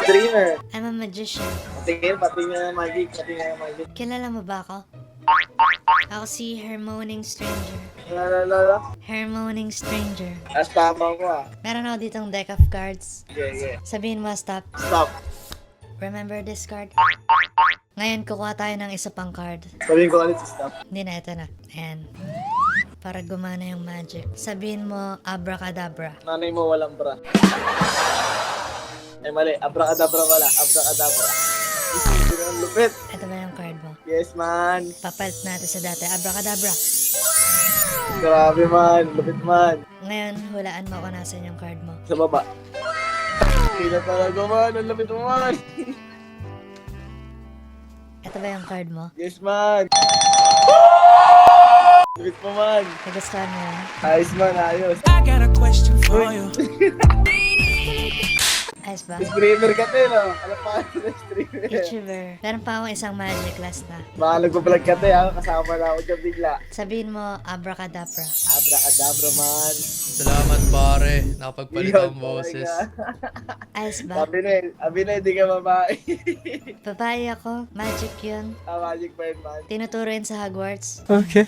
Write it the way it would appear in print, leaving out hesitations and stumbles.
Streamer. I'm a magician. Pati nga magic. Kilala mo ba ako? Ako si Hermoning Stranger. Lalala. Hermoning Stranger. As tama ko ah. Meron ako ditong deck of cards. Yeah. Sabihin mo, stop. Stop. Remember this card? Ngayon, kukuha tayo ng isa pang card. Sabihin ko ulit si stop. Hindi na, ito na. Ayan. Para gumana yung magic. Sabihin mo, abracadabra. Nanay mo walang bra. Ay mali. Abracadabra wala. Abracadabra. Ang lupit. Ito ba yung card mo? Yes man. Papalit natin sa dati. Abracadabra. Grabe man. Lupit man. Ngayon, hulaan mo kung nasan yung card mo. Sa baba. Kila talaga man. Ang lupit mo man. Ito ba yung card mo? Yes man. Lupit mo man. Nagustuhan mo yun? Ayos man. Ayos. I got a question for you. Ayos ba? Streamer ka te no? Ano pa na streamer? YouTuber. Meron pa akong isang magic last na. Baka nagpa-vlog ka te ha. Kasama na ako dyan bigla. Sabihin mo, abracadabra. Abracadabra man. Salamat pare, nakapagpalit Yun, ang boses. talaga. Ayos ba? Sabi na, hindi ka babae. Babae ako. Magic yun. Magic pa yun man. Tinuturuin sa Hogwarts. Okay.